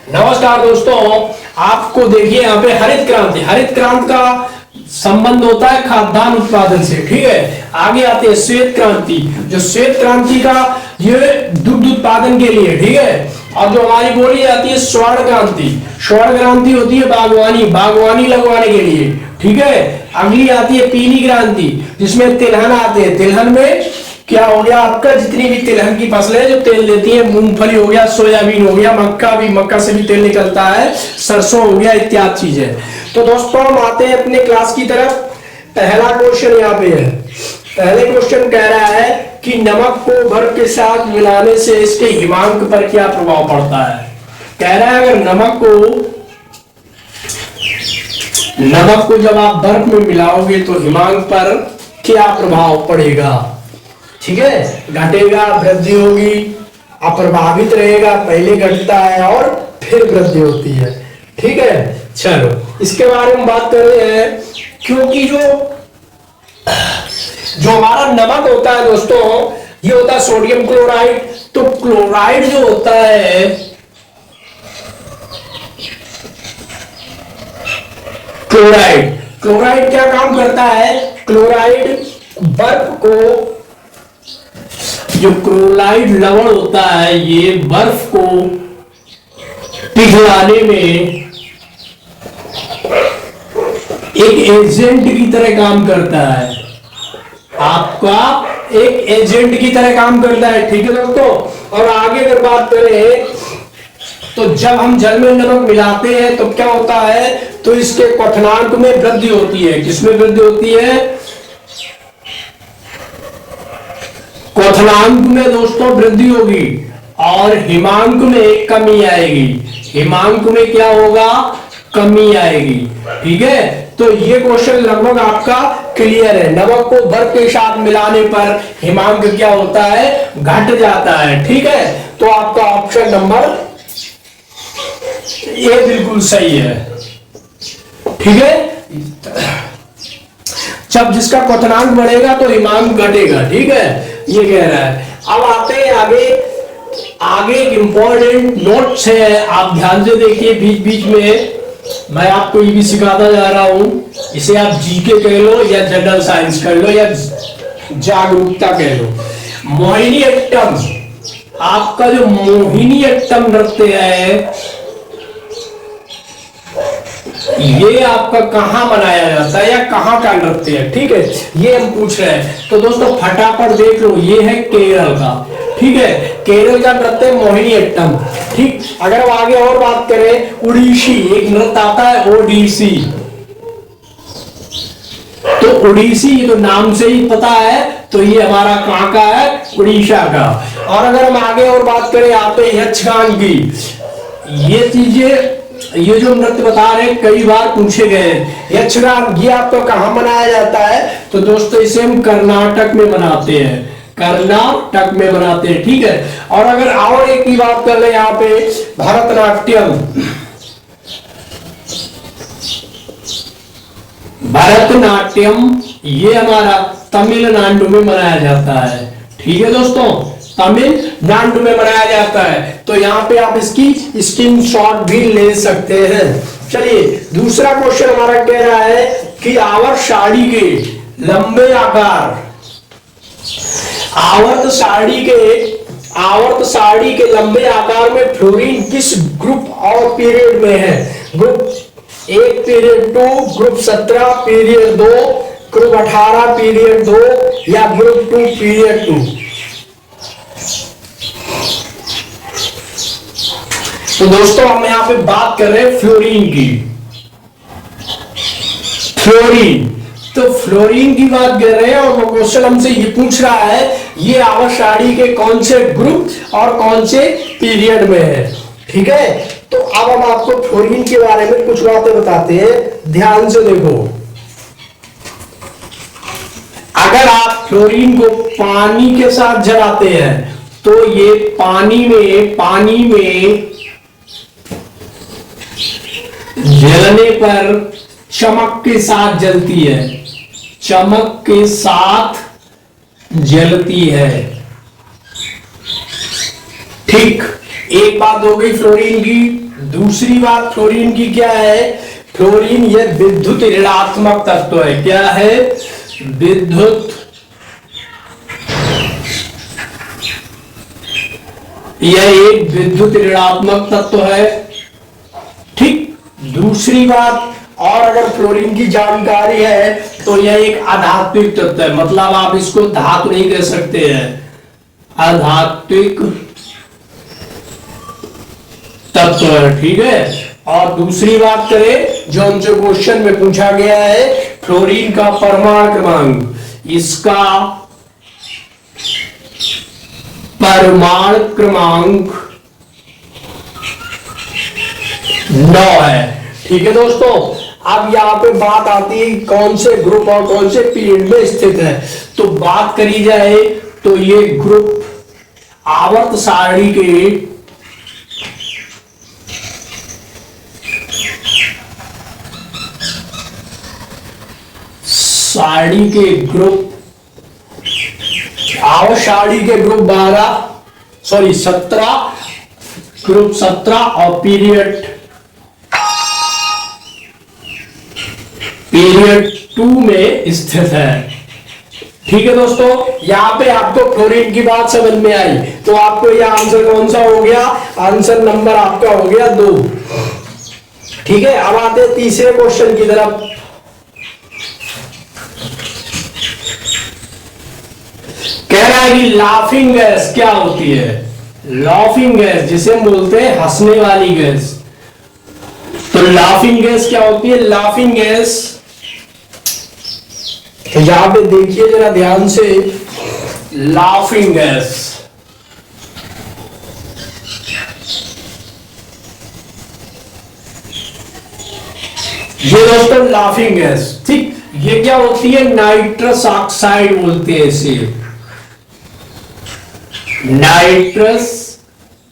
नमस्कार दोस्तों, आपको देखिए यहाँ पे हरित क्रांति का संबंध होता है खाद्यान्न उत्पादन से। ठीक है, आगे आते हैं श्वेत क्रांति। जो श्वेत क्रांति का ये दुग्ध उत्पादन के लिए, ठीक है। और जो हमारी बोली जाती है स्वर्ण क्रांति होती है बागवानी लगवाने के लिए, ठीक है। अगली आती है पीली क्रांति, जिसमें तिलहन आते हैं। तिलहन में क्या हो गया आपका, जितनी भी तिलहन की फसलें जो तेल देती है, मूंगफली हो गया, सोयाबीन हो गया, मक्का से भी तेल निकलता है, सरसों हो गया, इत्यादि चीजें। तो दोस्तों हम आते हैं अपने क्लास की तरफ। पहला क्वेश्चन यहाँ पे है। पहले क्वेश्चन कह रहा है कि नमक को बर्फ के साथ मिलाने से इसके हिमांक पर क्या प्रभाव पड़ता है। कह रहा है अगर नमक को जब आप बर्फ में मिलाओगे तो हिमांक पर क्या प्रभाव पड़ेगा। ठीक है, घटेगा, वृद्धि होगी, अप्रभावित रहेगा, पहले घटता है और फिर वृद्धि होती है। ठीक है, चलो इसके बारे में बात कर रहे हैं। क्योंकि जो हमारा नमक होता है दोस्तों, ये होता है सोडियम क्लोराइड। तो क्लोराइड जो होता है, क्लोराइड क्या काम करता है। क्लोराइड बर्फ को, जो क्लोराइड लवण होता है, ये बर्फ को पिघलाने में एक एजेंट की तरह काम करता है। आपका एक एजेंट की तरह काम करता है। ठीक है दोस्तों, और आगे अगर बात करें तो जब हम जल में नमक मिलाते हैं तो क्या होता है, तो इसके क्वथनांक में वृद्धि होती है। किसमें वृद्धि होती है, क्वथनांक में दोस्तों वृद्धि होगी और हिमांक में कमी आएगी। हिमांक में क्या होगा, कमी आएगी। ठीक है, तो ये क्वेश्चन लगभग आपका क्लियर है। नमक को बर्फ के साथ मिलाने पर हिमांक क्या होता है, घट जाता है। ठीक है, तो आपका ऑप्शन नंबर ए बिल्कुल सही है। ठीक है, जब जिसका क्वथनांक बढ़ेगा तो हिमांक घटेगा। ठीक है, ये कह रहा है। अब आते हैं आगे एक इंपॉर्टेंट नोट्स है, आप ध्यान से देखिए। बीच बीच में मैं आपको ये भी सिखाता जा रहा हूं। इसे आप जीके कह लो या जनरल साइंस कह लो या जागरूकता कह लो। मोहिनीअट्टम, आपका जो मोहिनीअट्टम नृत्य है, ये आपका कहां मनाया जाता है या कहां का नृत्य है। ठीक है, ये हम पूछ रहे हैं। तो दोस्तों फटाफट देख लो, ये है केरल का। ठीक है, केरल का नृत्य मोहिनीअट्टम। ठीक, अगर हम आगे और बात करें, उड़ीसी एक नृत्य आता है, ओडिसी। तो उड़ीसी, ये तो नाम से ही पता है, तो ये हमारा कहां का है, उड़ीसा का। और अगर हम आगे और बात करें यहाँ पे यक्षगान की, ये चीजें, ये जो नृत्य बता रहे हैं कई बार पूछे गए हैं। यक्षगान ये आपको कहां मनाया जाता है, तो दोस्तों इसे हम कर्नाटक में मनाते हैं, कर्नाटक में मनाते हैं। ठीक है, और अगर और एक की बात कर ले यहाँ पे, भरतनाट्यम ये हमारा तमिलनाडु में मनाया जाता है। ठीक है दोस्तों, तमिलनाडु में मनाया जाता है। तो यहाँ पे आप इसकी स्क्रीनशॉट भी ले सकते हैं। चलिए दूसरा क्वेश्चन हमारा कह रहा है कि आवर्त सारणी के लंबे आकार, आवर्त सारणी के लंबे आकार में फ्लोरीन किस ग्रुप और पीरियड में है। Group 1 period 2, group 17 period 2, group 18 period 2 या ग्रुप 2 पीरियड 2। तो दोस्तों हम यहाँ पे बात कर रहे हैं फ्लोरीन की। तो फ्लोरीन की बात कर रहे हैं और वो क्वेश्चन हमसे ये पूछ रहा है, ये आवर्त सारणी के कौन से ग्रुप और कौन से पीरियड में है। ठीक है, तो अब हम आपको फ्लोरीन के बारे में कुछ बातें बताते हैं, ध्यान से देखो। अगर आप फ्लोरीन को पानी के साथ जलाते हैं तो ये पानी में जलने पर चमक के साथ जलती है, चमक के साथ जलती है। ठीक, एक बात हो गई फ्लोरीन की। दूसरी बात फ्लोरीन की क्या है, फ्लोरीन ये विद्युत ऋणात्मक तत्व है। क्या है? विद्युत, यह एक विद्युत ऋणात्मक तत्व है। ठीक। दूसरी बात, और अगर फ्लोरीन की जानकारी है तो यह एक अधात्विक तत्व है, मतलब आप इसको धातु नहीं कह सकते हैं, अधात्विक तत्व है। ठीक है। और दूसरी बात करें जो हमसे क्वेश्चन में पूछा गया है, फ्लोरीन का परमाणु क्रमांक, इसका परमाणु क्रमांक 9 है। ठीक है दोस्तों। अब यहाँ पे बात आती है कौन से ग्रुप और कौन से पीरियड में स्थित है। तो बात करी जाए तो ये ग्रुप आवर्त सारणी के ग्रुप, आवर्त सारणी के ग्रुप 17, ग्रुप 17 और पीरियड 2 में स्थित है। ठीक है दोस्तों। यहां पे आपको फ्लोरीन की बात समझ में आई, तो आपको यह आंसर कौन सा हो गया? आंसर नंबर आपका हो गया 2। ठीक है। अब आते हैं तीसरे क्वेश्चन की तरफ। कह रहा है कि लाफिंग गैस क्या होती है? लाफिंग गैस जिसे बोलते हैं हंसने वाली गैस। तो लाफिंग गैस क्या होती है? लाफिंग गैस, तो यहां पे देखिए जरा ध्यान से, लाफिंग गैस, ये दोस्तों लाफिंग गैस। ठीक। ये क्या होती है? नाइट्रस ऑक्साइड बोलते हैं इसे, नाइट्रस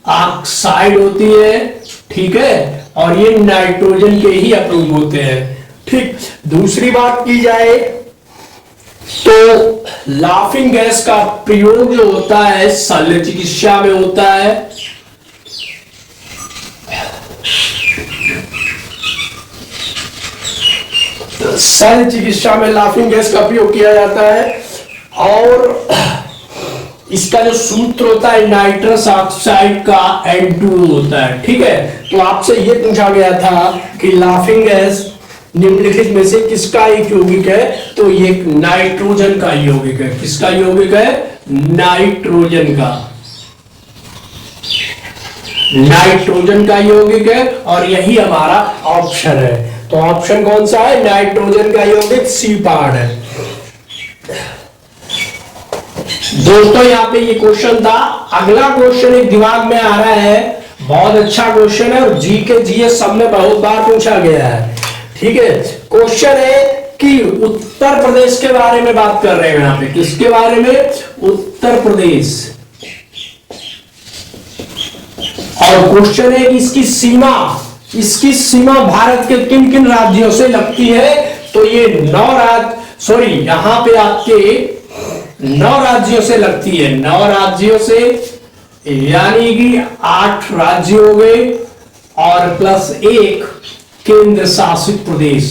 ऑक्साइड होती है। ठीक है। और ये नाइट्रोजन के ही अणु होते हैं। ठीक। दूसरी बात की जाए तो लाफिंग गैस का प्रयोग जो होता है शल्य चिकित्सा में होता है। शल्य चिकित्सा में लाफिंग गैस का प्रयोग किया जाता है। और इसका जो सूत्र होता है नाइट्रस ऑक्साइड का N2 होता है। ठीक है। तो आपसे यह पूछा गया था कि लाफिंग गैस निम्नलिखित में से किसका एक यौगिक है? तो ये नाइट्रोजन का यौगिक है। किसका यौगिक है? नाइट्रोजन का, नाइट्रोजन का यौगिक है। और यही हमारा ऑप्शन है। तो ऑप्शन कौन सा है? नाइट्रोजन का यौगिक सी पार्ट है। दोस्तों यहाँ पे ये क्वेश्चन था। अगला क्वेश्चन एक दिमाग में आ रहा है, बहुत अच्छा क्वेश्चन है और जीके जीएस सब में बहुत बार पूछा गया है। ठीक है। क्वेश्चन है कि उत्तर प्रदेश के बारे में बात कर रहे हैं यहाँ पे। किसके बारे में? उत्तर प्रदेश। और क्वेश्चन है कि इसकी सीमा भारत के किन किन राज्यों से लगती है? तो ये 9 राज्य, यहां पे आपके 9 राज्यों से लगती है। 9 राज्यों से, यानी कि 8 राज्य हो गए और प्लस 1 केंद्र शासित प्रदेश।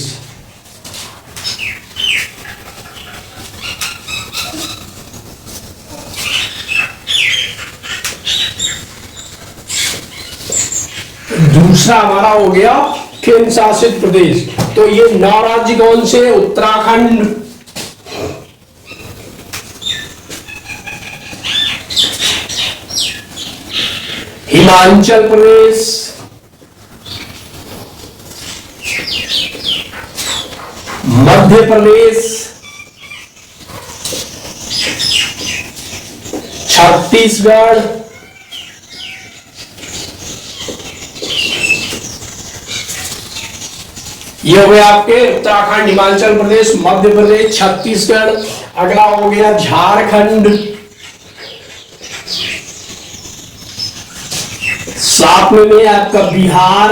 दूसरा हमारा हो गया केंद्र शासित प्रदेश। तो ये 9 राज्य कौन से? उत्तराखंड, हिमाचल प्रदेश, मध्य प्रदेश, छत्तीसगढ़, ये हो गया आपके उत्तराखंड, हिमाचल प्रदेश, मध्य प्रदेश, छत्तीसगढ़। अगला हो गया झारखंड, साथ में आपका बिहार।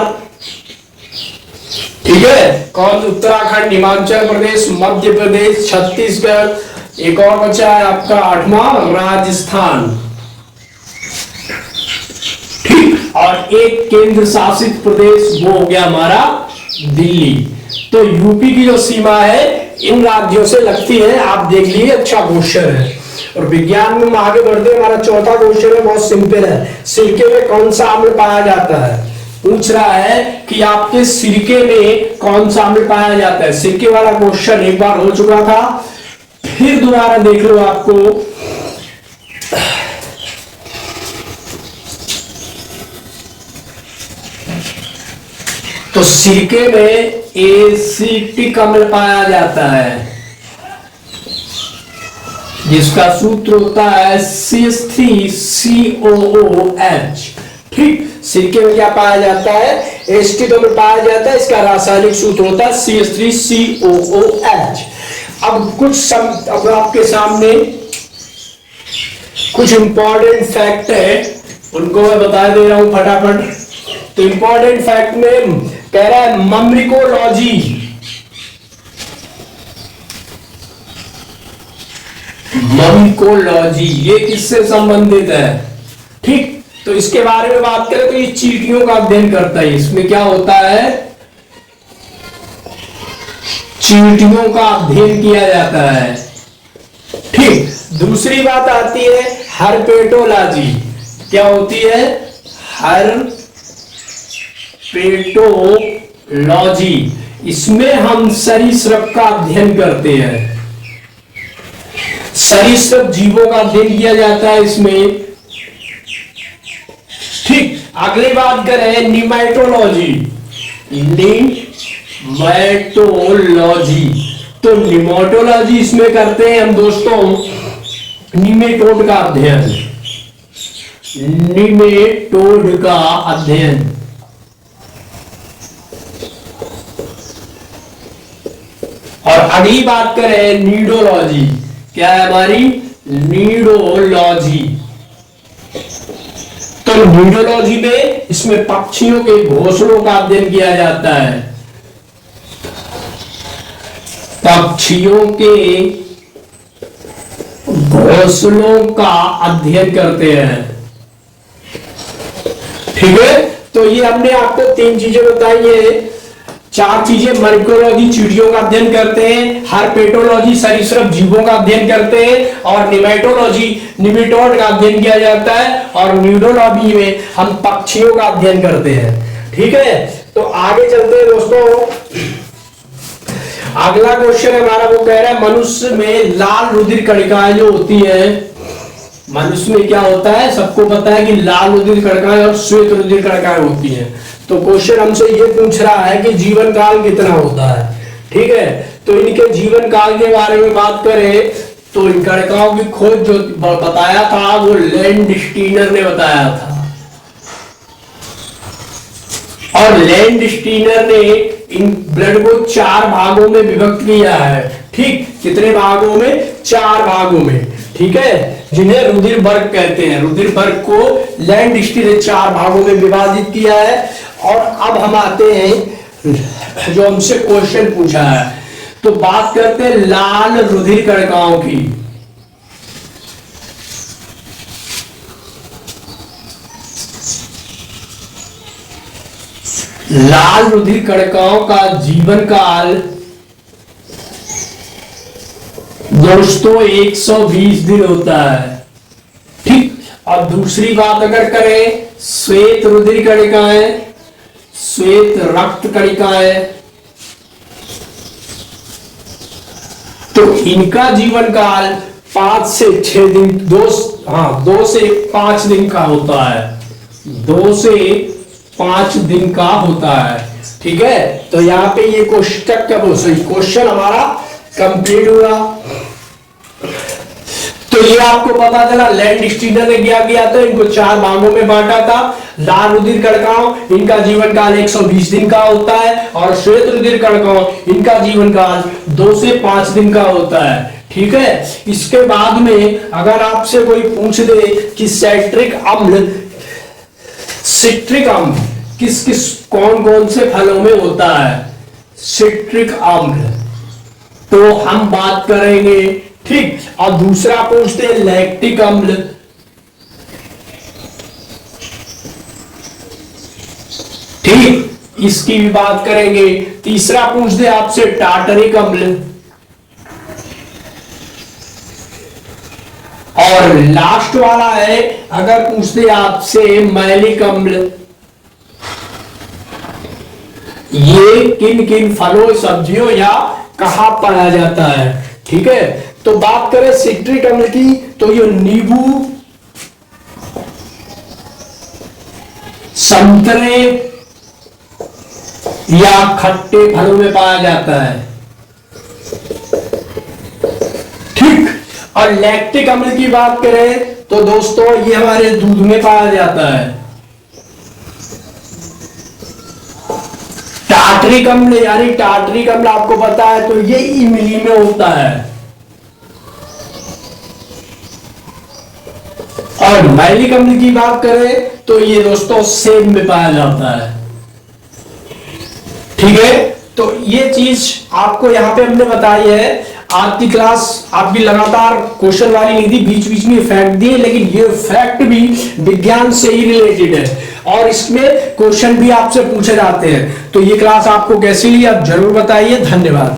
ठीक है। कौन? उत्तराखंड, हिमाचल प्रदेश, मध्य प्रदेश, छत्तीसगढ़। एक और बचा है आपका 8वां, राजस्थान। ठीक। और एक केंद्र शासित प्रदेश, वो हो गया हमारा दिल्ली। तो यूपी की जो सीमा है इन राज्यों से लगती है, आप देख लीजिए, अच्छा क्वेश्चन है। और विज्ञान में हम आगे बढ़ते, हमारा चौथा क्वेश्चन है, बहुत सिंपल है। सिरके में कौन सा अम्ल पाया जाता है? पूछ रहा है कि आपके सिरके में कौन सा अम्ल पाया जाता है। सिरके वाला क्वेश्चन एक बार हो चुका था, फिर दोबारा देख लो आपको। तो सिरके में एसिटिक अम्ल पाया जाता है, जिसका सूत्र होता है CH3COOH। ठीक, सिरके में क्या पाया जाता है? एसिटिक अम्ल पाया जाता है, इसका रासायनिक सूत्र होता है CH3COOH। अब आपके सामने कुछ इंपॉर्टेंट फैक्ट है, उनको मैं बता दे रहा हूं फटाफट। तो इंपॉर्टेंट फैक्ट में कह रहा है मम्रिकोलॉजी, मम्रिकोलॉजी ये किससे संबंधित है? ठीक, तो इसके बारे में बात करें तो ये चींटियों का अध्ययन करता है। इसमें क्या होता है? चींटियों का अध्ययन किया जाता है। ठीक, दूसरी बात आती है हर्पेटोलॉजी। क्या होती है? हर्पेटोलॉजी, इसमें हम सरीसृप का अध्ययन करते हैं। सरीसृप जीवों का अध्ययन किया जाता है इसमें। ठीक, अगली बात करें निमेटोलॉजी। निमेटोलॉजी, तो निमेटोलॉजी इसमें करते हैं हम दोस्तों निमेटोड का अध्ययन, निमेटोड का अध्ययन। और अगली बात करें नीडोलॉजी। क्या है हमारी? नीडोलॉजी। तो नीडोलॉजी में इसमें पक्षियों के घोंसलों का अध्ययन किया जाता है, पक्षियों के घोंसलों का अध्ययन करते हैं। ठीक है, तो ये हमने आपको 3 चीजें बताई है। 4 चीजें, मम्रिकोलॉजी चिड़ियों का अध्ययन करते हैं, हर्पेटोलॉजी सरीसृप जीवों का अध्ययन करते हैं, और निमेटोलॉजी निमेटोड का अध्ययन किया जाता है, और न्यूडोलॉजी में हम पक्षियों का अध्ययन करते हैं। ठीक है, तो आगे चलते हैं दोस्तों। अगला क्वेश्चन हमारा वो कह रहा है मनुष्य में लाल रुधिर कणिकाएं जो होती है, मनुष्य में क्या होता है? सबको पता है कि लाल रुधिर कणिकाएं और श्वेत रुधिर कणिकाएं होती हैं। तो क्वेश्चन हमसे ये पूछ रहा है कि जीवन काल कितना होता है। ठीक है, तो इनके जीवन काल के बारे में बात करें तो इन कणिकाओं की खोज जो बताया था वो लैंडस्टीनर ने बताया था, और लैंडस्टीनर ने इन ब्लड को 4 भागों में विभक्त किया है। ठीक, कितने भागों में? 4 भागों में। ठीक है, जिन्हें रुधिर वर्ग कहते हैं। रुधिर वर्ग को लैंडस्टीनर ने 4 भागों में विभाजित किया है। और अब हम आते हैं जो हमसे क्वेश्चन पूछा है, तो बात करते हैं लाल रुधिर कणिकाओं की। लाल रुधिर कणिकाओं का जीवन काल दोस्तों 120 दिन होता है। ठीक, और दूसरी बात अगर करें श्वेत रुधिर कणिकाएं, श्वेत रक्त कणिकाएं, तो इनका जीवन काल 5 से 6 दिन, 2 से 5 दिन का होता है। 2 से 5 दिन का होता है। ठीक है, तो यहाँ पे ये क्वेश्चन हमारा कंप्लीट हुआ। तो ये आपको पता चला लैंडस्टीनर ने क्या किया था, इनको 4 भागों में बांटा था। लाल रुधिर कणिकाओं, इनका जीवन काल 120 दिन का होता है, और श्वेत रुधिर कणिकाओं, इनका जीवन काल 2 से 5 दिन का होता है। ठीक है, इसके बाद में अगर आपसे कोई पूछ दे कि सिट्रिक अम्ल किस किस कौन कौन से फलों में होता है सिट्रिक अम्ल, तो हम बात करेंगे। ठीक, और दूसरा पूछते हैं लैक्टिक अम्ल। ठीक, इसकी भी बात करेंगे। तीसरा पूछ दे आपसे टार्टरिक अम्ल, और लास्ट वाला है अगर पूछ दे आपसे मैलिक अम्ल, ये किन किन फलों सब्जियों या कहां पाया जाता है। ठीक है, तो बात करें सिट्रिक अम्ल की, तो ये नींबू, संतरे या खट्टे फलों में पाया जाता है। ठीक, और लैक्टिक अम्ल की बात करें तो दोस्तों ये हमारे दूध में पाया जाता है। टार्टरिक अम्ल यानी टार्टरिक अम्ल आपको पता है तो ये इमली में होता है। और मैलिक अम्ल की बात करें तो ये दोस्तों सेब में पाया जाता है। ठीक है, तो ये चीज आपको यहां पे हमने बताई है। आज की क्लास आपकी लगातार क्वेश्चन वाली नहीं थी, बीच बीच में फैक्ट दिए, लेकिन ये फैक्ट भी विज्ञान से ही रिलेटेड है और इसमें क्वेश्चन भी आपसे पूछे जाते हैं। तो ये क्लास आपको कैसी लगी आप जरूर बताइए। धन्यवाद।